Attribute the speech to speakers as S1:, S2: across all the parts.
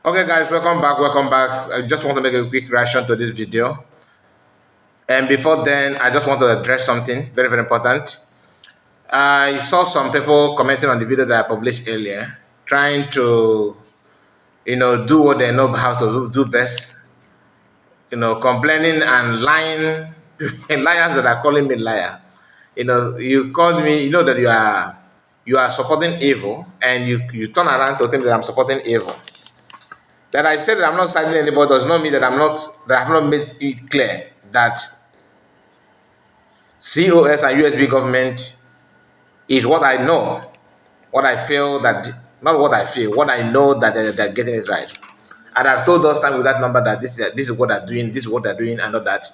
S1: Okay, guys, welcome back. Welcome back. I just want to make a quick reaction to this video. And before then, I just want to address something very, very important. I saw some people commenting on the video that I published earlier, trying to, do what they know how to do best. Complaining and lying, liars that are calling me liar. You called me. You know that you are supporting evil, and you turn around to think that I'm supporting evil. That I said that I'm not siding anybody does not mean that I have not made it clear that COS and USB government is what I know, what I feel that not what I feel, what I know that they're getting it right. And I've told us time with that number that this is what they're doing, this is what they're doing, and all that.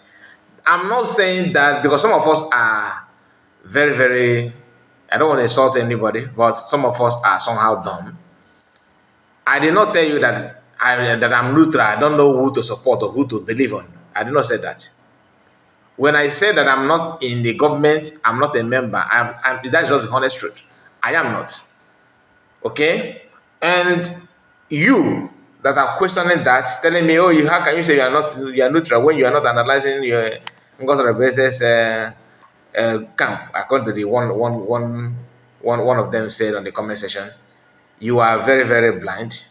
S1: I'm not saying that because some of us are very, very, I don't want to insult anybody, but some of us are somehow dumb. I did not tell you that I'm neutral. I don't know who to support or who to believe on. I did not say that. When I say that I'm not in the government, I'm not a member. That's just the honest truth. I am not. Okay, and you that are questioning that, telling me, oh, how can you say you are neutral when you are not analyzing your Ngozi basis camp? According to the one of them said on the comment section, you are very, very blind.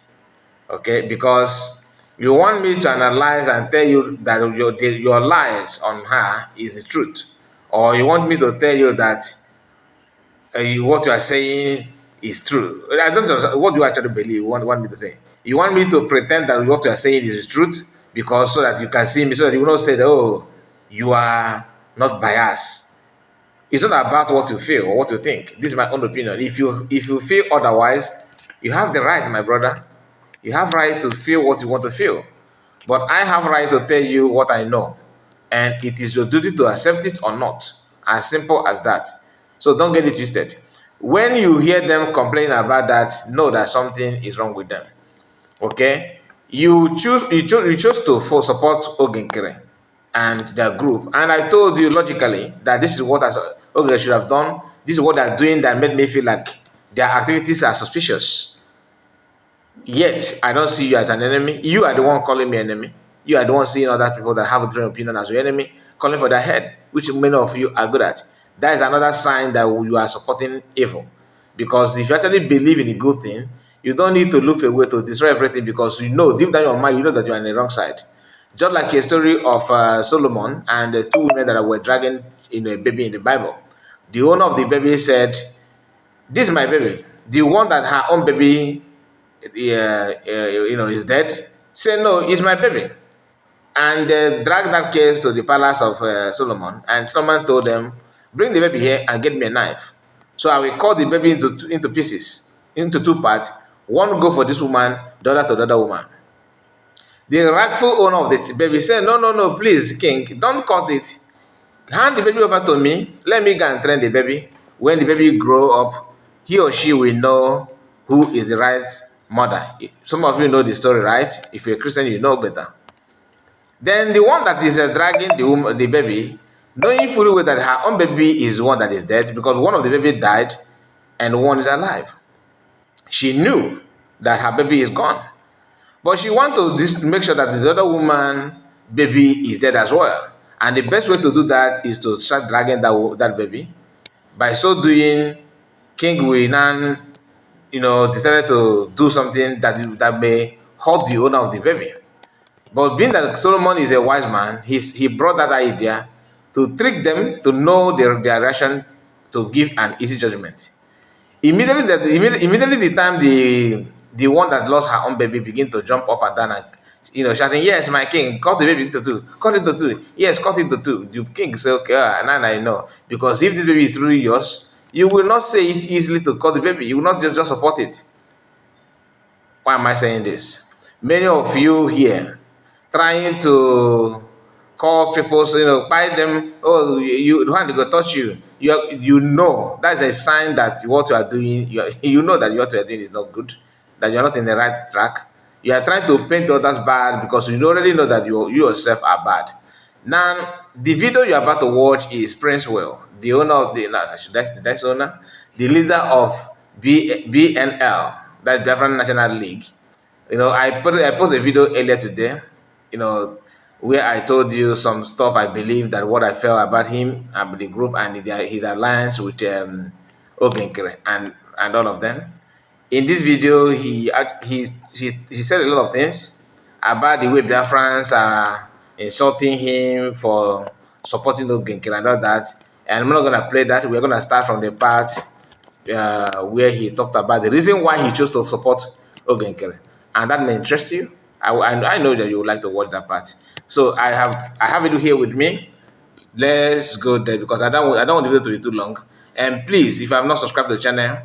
S1: Okay, because you want me to analyze and tell you that your lies on her is the truth, or you want me to tell you that what you are saying is true. I don't know what you actually believe. You want me to say? You want me to pretend that what you are saying is the truth because so that you can see me, so that you will not say that, oh, you are not biased. It's not about what you feel or what you think. This is my own opinion. If you feel otherwise, you have the right, my brother. You have right to feel what you want to feel. But I have right to tell you what I know. And it is your duty to accept it or not. As simple as that. So don't get it twisted. When you hear them complain about that, know that something is wrong with them. Okay? You chose to for support Nkere and their group. And I told you logically that this is what Oge should have done. This is what they're doing that made me feel like their activities are suspicious. Yet, I don't see you as an enemy. You are the one calling me enemy. You are the one seeing other people that have a different opinion as your enemy, calling for their head, which many of you are good at. That is another sign that you are supporting evil. Because if you actually believe in a good thing, you don't need to look for a way to destroy everything because you know, deep down in your mind, you know that you are on the wrong side. Just like a story of Solomon and the two women that were dragging a baby in the Bible. The owner of the baby said, this is my baby. The one that her own baby is dead, say no, it's my baby. And drag that case to the palace of Solomon. And Solomon told them, bring the baby here and get me a knife. So I will cut the baby into pieces, into two parts. One go for this woman, the other to the other woman. The rightful owner of the baby said, no, no, no, please, king, don't cut it. Hand the baby over to me. Let me go and train the baby. When the baby grow up, he or she will know who is the right mother. Some of you know the story, right? If you're a Christian, you know better. Then the one that is dragging the baby, knowing fully well that her own baby is the one that is dead because one of the baby died and one is alive. She knew that her baby is gone. But she want to make sure that the other woman baby is dead as well. And the best way to do that is to start dragging that baby. By so doing, King will now, decided to do something that may hurt the owner of the baby. But being that Solomon is a wise man, he brought that idea to trick them to know their reaction to give an easy judgment. Immediately the time the one that lost her own baby begin to jump up and down and shouting, yes, my king, cut the baby into two, cut it into two, yes, cut it into two. The king say, okay, now I know. Because if this baby is truly yours, you will not say it easily to cut the baby. You will not just support it. Why am I saying this? Many of you here trying to call people, so, buy them, oh, the one go touch you. You know that's a sign that what you are doing, you know that what you are doing is not good, that you're not in the right track. You are trying to paint others bad because you already know that you yourself are bad. Now, the video you're about to watch is Prince Will, the owner of that's owner, the leader of BNL, that Biafran National League, I posted a video earlier today, you know, where I told you some stuff I believe that what I felt about him, about the group, and his alliance with Nkere and all of them. In this video, he said a lot of things about the way Biafrans are insulting him for supporting Nkere and all that. And I'm not gonna play that. We're gonna start from the part where he talked about the reason why he chose to support Ogenkere, and that may interest you. I know that you would like to watch that part. So I have it here with me. Let's go there because I don't want the video to be too long. And please, if you have not subscribed to the channel,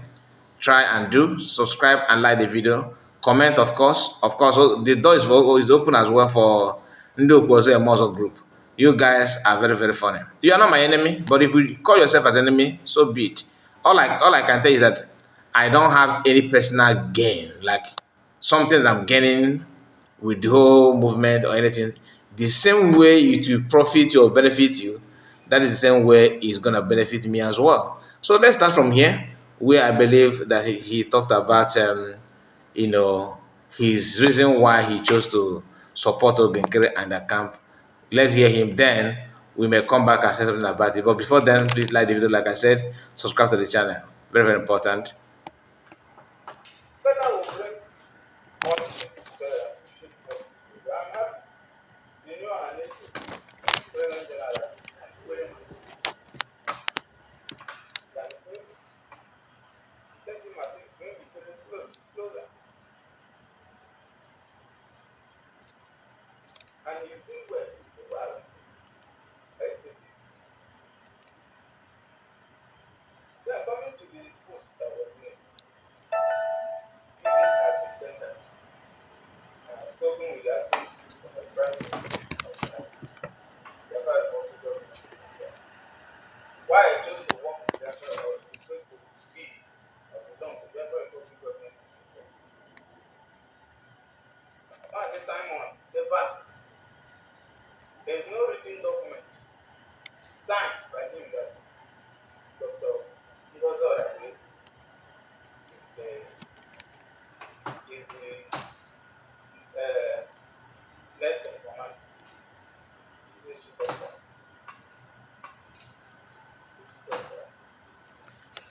S1: try and do subscribe and like the video. Comment, of course. The door is open as well for Ndo Okwozo Emozo group. You guys are very, very funny. You are not my enemy, but if you call yourself as enemy, so be it. All I can tell you is that I don't have any personal gain, like something that I'm gaining with the whole movement or anything. The same way it will profit you or benefit you, that is the same way it's gonna benefit me as well. So let's start from here, where I believe that he talked about you know his reason why he chose to support Ogenkere and the camp. Let's hear him. Then we may come back and say something about it. But before then, please like the video, like I said, subscribe to the channel. Very, very important.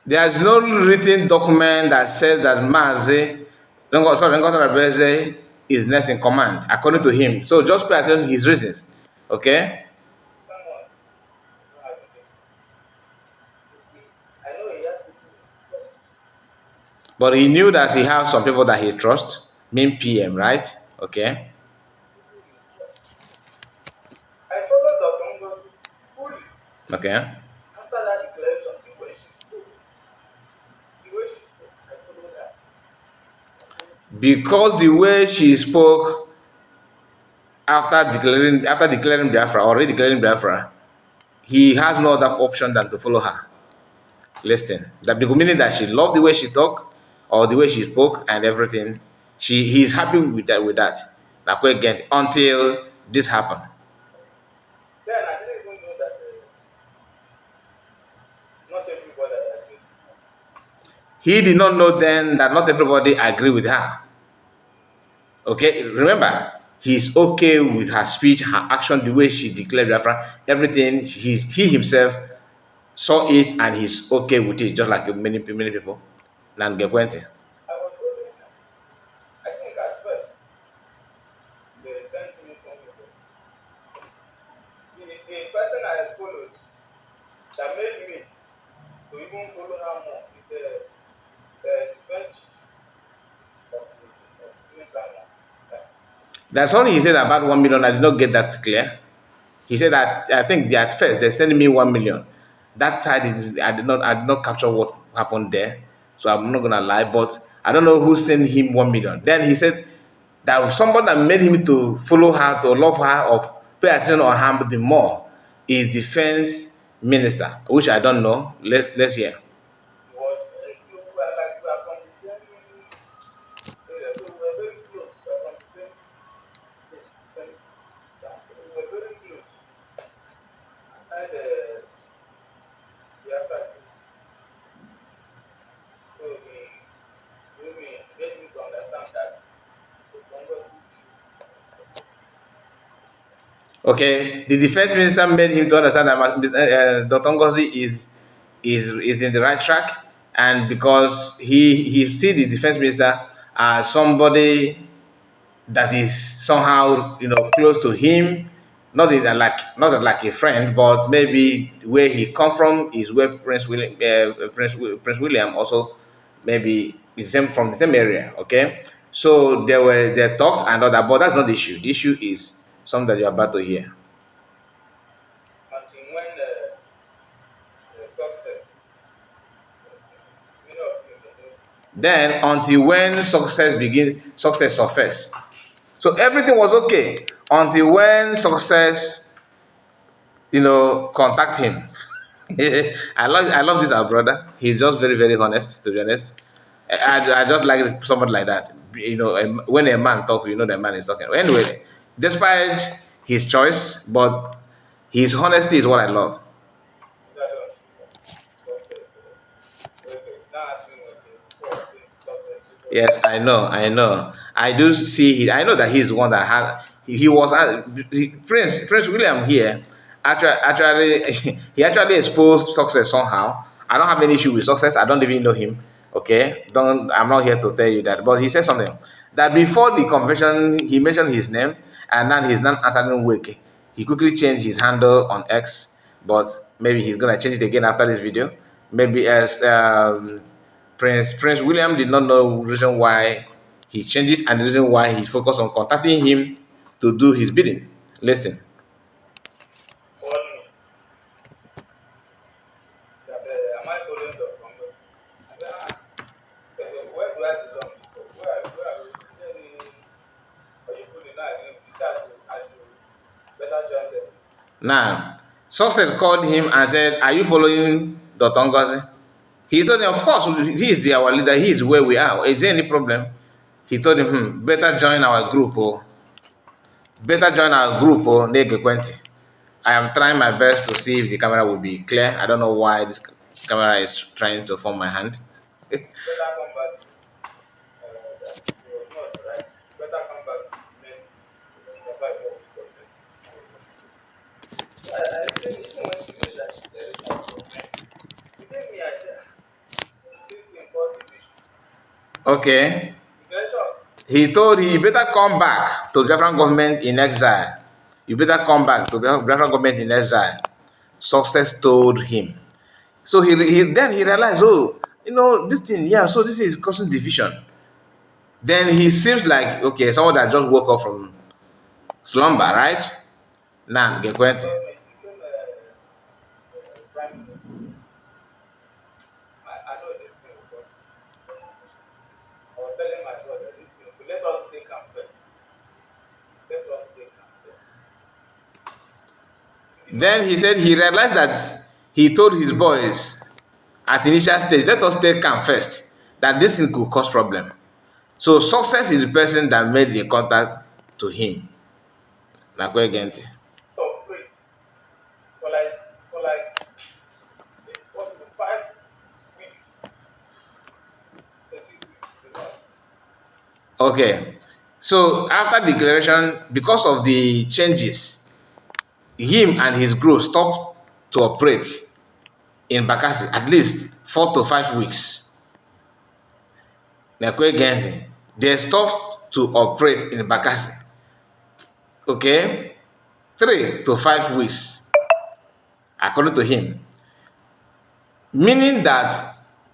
S1: There's no written document that says that Mazi Nkere is next in command, according to him. So just pay attention to his reasons. Okay? But he knew that he has some people that he trusts, mean PM, right? Okay. Okay. Because the way she spoke after declaring Biafra, already declaring Biafra, he has no other option than to follow her. Listen, that the meaning that she loved the way she talked or the way she spoke and everything. He's happy with that. Like again, until this happened. He did not know then that not everybody agree with her. Okay, remember, he's okay with her speech, her action, the way she declared Biafra, everything. He himself saw it and he's okay with it, just like many people. Nangekwente. That's all he said about 1 million. I did not get that clear. He said that I think at first they're sending me 1 million. That side is I did not capture what happened there, so I'm not gonna lie. But I don't know who sent him 1 million. Then he said that someone that made him to follow her, to love her, or pay attention on her the more is defense minister, which I don't know. Let's hear. Okay, the defense minister made him to understand that Dr. Ngozi is in the right track, and because he see the defense minister as somebody that is somehow close to him, not like a friend, but maybe where he come from is where Prince William also maybe is from the same area. Okay, so there talks and all that, but that's not the issue. The issue is something that you're about to hear.
S2: Until when the success, many of you they know.
S1: Then until when success surface. So everything was okay until when success, contact him. I love this our brother. He's just very very honest. To be honest, I just like somebody like that. When a man talk, the man is talking. Anyway, despite his choice, but his honesty is what I love.
S2: Especially on Twitter. Success. Okay, it's not asking okay, before saying success, before
S1: Yes, I know, I know. I do see. I know that he's the one that had. He was Prince William here. Actually, he actually exposed success somehow. I don't have any issue with success. I don't even know him. Okay, don't. I'm not here to tell you that. But he said something that before the convention, he mentioned his name, and then he's not answering wake. He quickly changed his handle on X, but maybe he's gonna change it again after this video. Maybe as Prince William did not know the reason why he changed it and the reason why he focused on contacting him to do his bidding. Listen.
S2: called me that am I following the Congo? I said, okay, so where do I belong before? Where is there any or you put it now again, you say I should better join them.
S1: Now, Success called him and said, "Are you following Dr. Ngozi?" He told him, "Of course, he is our leader. He is where we are. Is there any problem?" He told him, better join our group. Oh, better join our group. Oh, Negekwenti. I am trying my best to see if the camera will be clear. I don't know why this camera is trying to form my hand.
S2: You better come back that it was not authorized. You better come back to the men never work with government. So I think even when she knew that there is no government, within me I said, this thing cause division.
S1: Okay.
S2: Division.
S1: He told he better come back to Biafran government in exile. You better come back to Biafran government in exile. Success told him. So then he realized, oh, this thing, yeah, so this is causing division. Then he seems like, okay, someone that just woke up from slumber, right? Now, get
S2: He
S1: quaint.
S2: told me he became a prime minister. I know this thing will cause division. I was telling my brother this thing, okay, let us take am first. Let us take am first. If you don't
S1: Then he
S2: take
S1: said he realized that he told his boys at initial stage, let us take calm first, that this thing could cause problem. So success is the person that made the contact to him. Nakwe Genti.
S2: operate for like if possible 5 weeks or 6 weeks, they don't operate.
S1: Okay. So after declaration, because of the changes, him and his group stopped to operate in Bakassi at least 4 to 5 weeks. Nakwe Genti. They stopped to operate in Bakassi. Okay. 3 to 5 weeks, according to him. Meaning that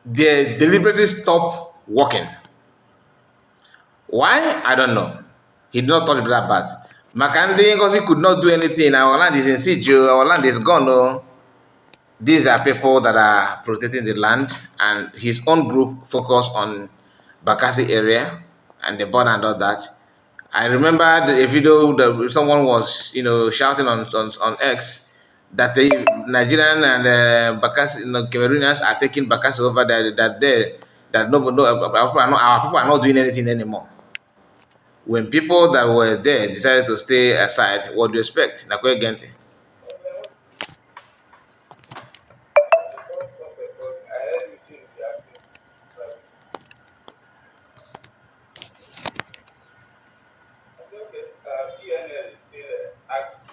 S1: they deliberately stopped working. Why? I don't know. He did not touch that part. Makandi Ngozi could not do anything. Our land is in siege. Our land is gone. Oh. These are people that are protecting the land, and his own group focused on Bakassi area and the border and all that. I remember a video that someone was, shouting on X that the Nigerian and Bakassi, Cameroonians are taking Bakassi over there. That no, our people are not doing anything anymore. When people that were there decided to stay aside, what do you expect? Nakwe Gente.
S2: Okay, what is it? Before sunset told me, I heard meeting will be happening private. I said, okay, BNL is still active.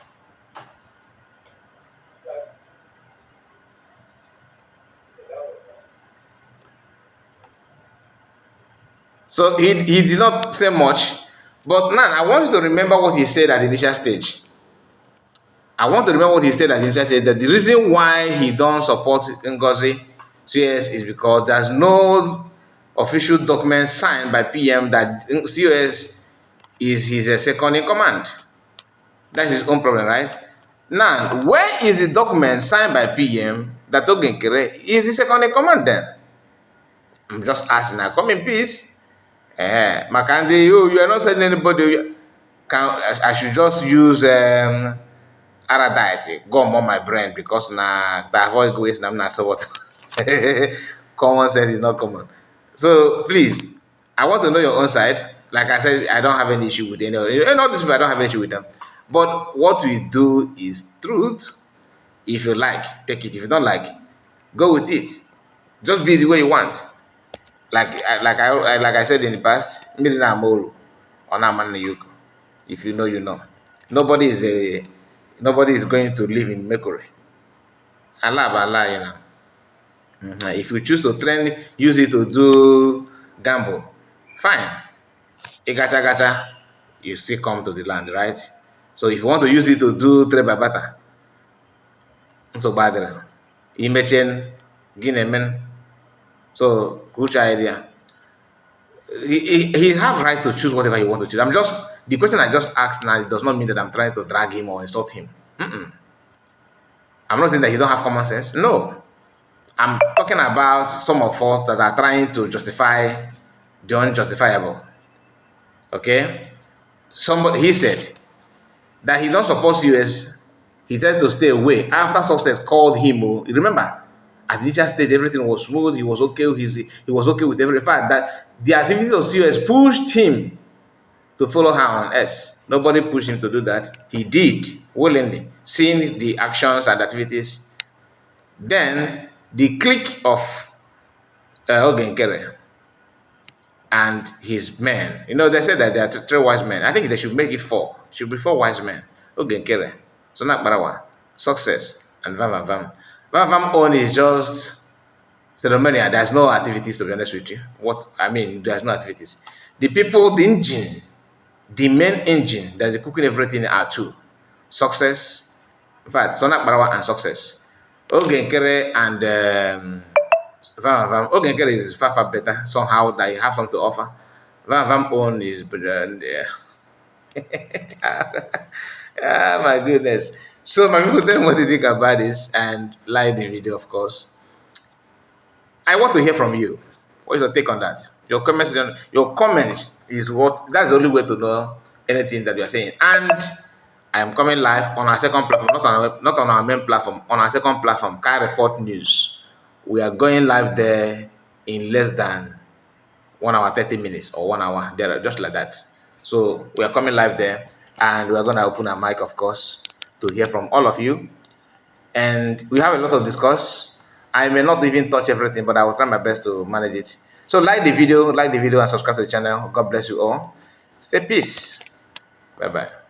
S1: So he did not say much. But now I want you to remember what he said at the initial stage. I want to remember what he said at the initial stage, that the reason why he don't support Ngozi CS is because there's no official document signed by PM that COS is his second in command. That's his own problem, right? Now, where is the document signed by PM that Nkere is the second in command then? I'm just asking now. Come in peace. Makandi, you are not sending anybody. I should just use Aradite, go on my brain because na to avoid waste I'm not so what. Common sense is not common. So please, I want to know your own side. Like I said, I don't have any issue with any and all these people, I don't have any issue with them. But what we do is truth. If you like, take it. If you don't like, go with it. Just be the way you want. Like I said in the past, mmiri na-ama or na-ama yuko. If you know, you know. Nobody is a nobody is going to live in Mercury. Allah by Allah, you know. If you choose to train, use it to do gamble, fine. Gacha gacha, you still come to the land, right? So if you want to use it to do trade by barter, so bad. Imechen, Guineaman. So good idea. He have right to choose whatever he want to choose. I'm just the question I just asked now. It does not mean that I'm trying to drag him or insult him. I'm not saying that he don't have common sense. No, I'm talking about some of us that are trying to justify the unjustifiable. Okay, somebody he said that he don't support US. He tried to stay away after success called him. Remember, at the initial stage, everything was smooth. He was okay. He was okay with every fact that the activities of US pushed him to follow her on S. Nobody pushed him to do that. He did willingly, seeing the actions and activities. Then the clique of Nkere and his men. You know, they said that there are three wise men. I think they should make it four. Should be four wise men. Nkere, Sonak Barawa, Success, and Vam Vam Vam. Vam Vam own is just ceremonial. There's no activities, to be honest with you. What I mean, there's no activities. The people, the engine, the main engine that's cooking everything are two. Success, in fact, Sonak Barawa and Success. Nkere and Vam Vam. Nkere is far better somehow that you have something to offer. Vam Vam own is ah, my goodness. So my people, tell me what you think about this and like the video, of course. I want to hear from you. What is your take on that? Your comments is what that's the only way to know anything that you are saying. And I am coming live on our second platform, not on our main platform, on our second platform, Kai Report News. We are going live there in less than 1 hour, 30 minutes, or 1 hour, there, just like that. So we are coming live there, and we are going to open our mic, of course, to hear from all of you. And we have a lot of discuss. I may not even touch everything, but I will try my best to manage it. So like the video, and subscribe to the channel. God bless you all. Stay peace. Bye-bye.